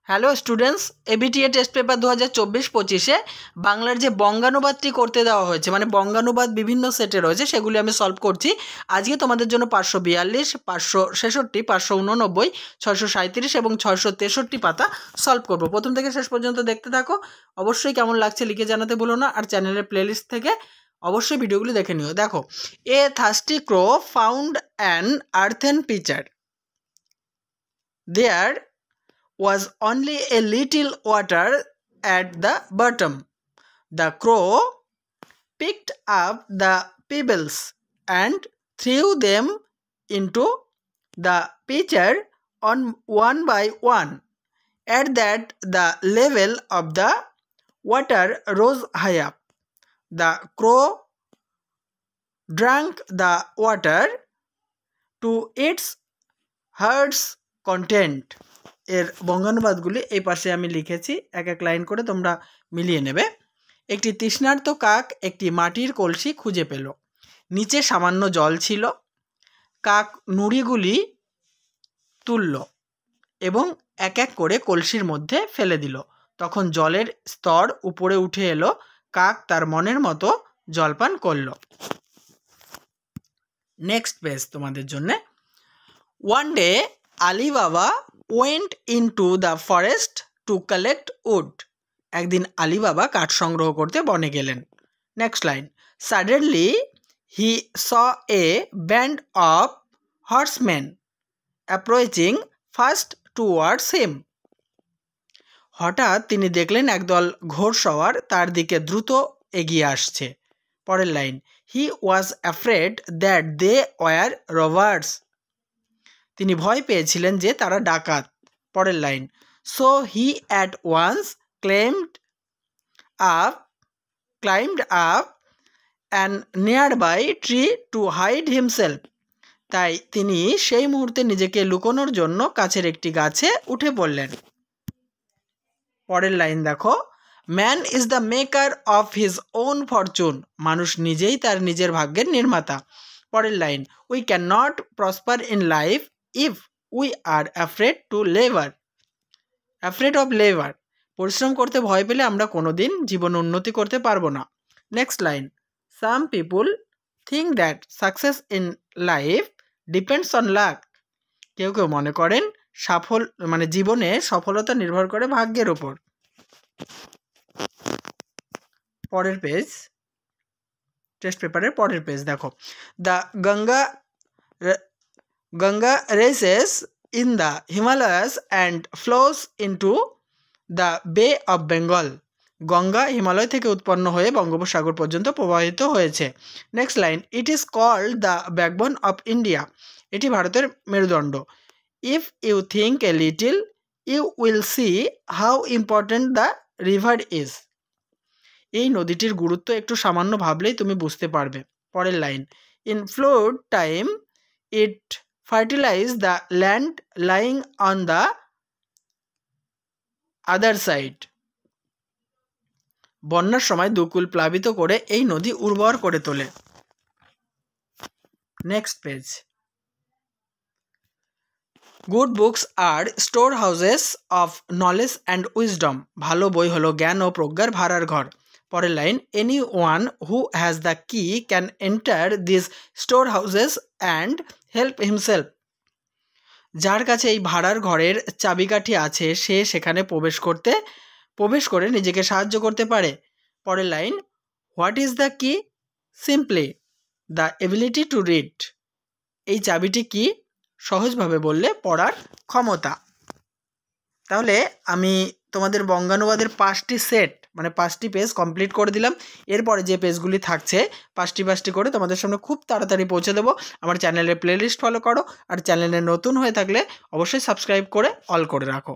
Hello students, ABTA test paper 2024-25-এ বাংলার যে বঙ্গানুবাদটি করতে দেওয়া হয়েছে, মানে বঙ্গানুবাদ বিভিন্ন সেটে রয়েছে, সেগুলি আমি সলভ করছি। আজকে তোমাদের জন্য 542, 566, 589, 637 এবং 663 পাতা সলভ করব। প্রথম থেকে শেষ পর্যন্ত দেখতে থাকো। অবশ্যই কেমন লাগছে লিখে জানাতে ভুলো না, আর চ্যানেলের প্লেলিস্ট থেকে অবশ্যই ভিডিওগুলি দেখে নিও। দেখো, a thirsty crow found an earthen pitcher. There was only a little water at the bottom. The crow picked up the pebbles and threw them into the pitcher on one by one. At that, the level of the water rose high up. The crow drank the water to its heart's content. এর বঙ্গানুবাদগুলি এই পাশে আমি লিখেছি, এক এক line করে তোমরা মিলিয়ে নেবে। একটি তৃষ্ণার্ত কাক একটি মাটির কলসি খুঁজে পেল। নিচে সামান্য জল ছিল। কাক নুড়িগুলি তুলল এবং এক এক করে কলসির মধ্যে ফেলে দিল। তখন জলের স্তর উপরে উঠে এলো। কাক তার মনের মতো জলপান করল। নেক্সট পেজ তোমাদের জন্যে। One day Alibaba went into the forest to collect wood. একদিন আলিবাবা কাঠ সংগ্রহ করতে বনে গেলেন। Next line. Suddenly he saw a band of horsemen approaching fast towards him. হঠাৎ তিনি দেখলেন একদল ঘোড়সওয়ার তার দিকে দ্রুত এগিয়ে আসছে। পরের line. He was afraid that they were robbers. তিনি ভয় পেয়েছিলেন যে তারা ডাকাত। পরের line. So he at once climbed up an nearby tree to hide himself. তাই তিনি সেই মুহূর্তে নিজেকে লুকোনোর জন্য কাছের একটি গাছে উঠে পড়লেন। পরের লাইন দেখো। Man is the maker of his own fortune. মানুষ নিজেই তার নিজের ভাগ্যের নির্মাতা। পরের line. We can not prosper in life if we are afraid of labor. পরিশ্রম করতে ভয় পেলে আমরা কোনোদিন জীবনে উন্নতি করতে পারবো না। Next line. Some people think that success in life depends on luck. কেউ কেউ মনে করেন জীবনে সফলতা নির্ভর করে ভাগ্যের উপর। পরের পেজ, টেস্ট পেপারের পরের পেজ দেখো। The Ganga rises in the Himalayas and flows into the Bay of Bengal. Ganga Himalaya থেকে উৎপন্ন হয়ে বঙ্গোপসাগর পর্যন্ত প্রবাহিত হয়েছে। Next line. It is called the backbone of India. এটি ভারতের মেরুদণ্ড। If you think a little you will see how important the river is. এই নদীটির গুরুত্ব একটু সামান্য ভাবলেই তুমি বুঝতে পারবে। পরের line. In flood time it fertilize the land lying on the other side. বন্যার সময় দুকুল প্লাবিত করে এই নদী উর্বর করে তোলে। Next page. Good books are store houses of knowledge and wisdom. ভালো বই হলো জ্ঞান ও প্রজ্ঞার ভাড়ার ঘর। পরের line. Any one who has the key can enter this store houses and help himself. যার কাছে এই ভাড়ার ঘরের চাবিকাঠি আছে সে সেখানে প্রবেশ করে নিজেকে সাহায্য করতে পারে। পরের লাইন। হোয়াট ইজ দ্য কি? Simply the ability to read. এই চাবিটি কি? সহজভাবে বললে পড়ার ক্ষমতা। তাহলে আমি তোমাদের বঙ্গানুবাদের 5টি সেট মানে 5টি পেজ কমপ্লিট করে দিলাম। এরপরে যে পেজগুলি থাকছে 5টি করে তোমাদের সামনে খুব তাড়াতাড়ি পৌঁছে দেবো। আমার চ্যানেলের প্লেলিস্ট ফলো করো, আর চ্যানেলে নতুন হয়ে থাকলে অবশ্যই সাবস্ক্রাইব করে অল করে রাখো।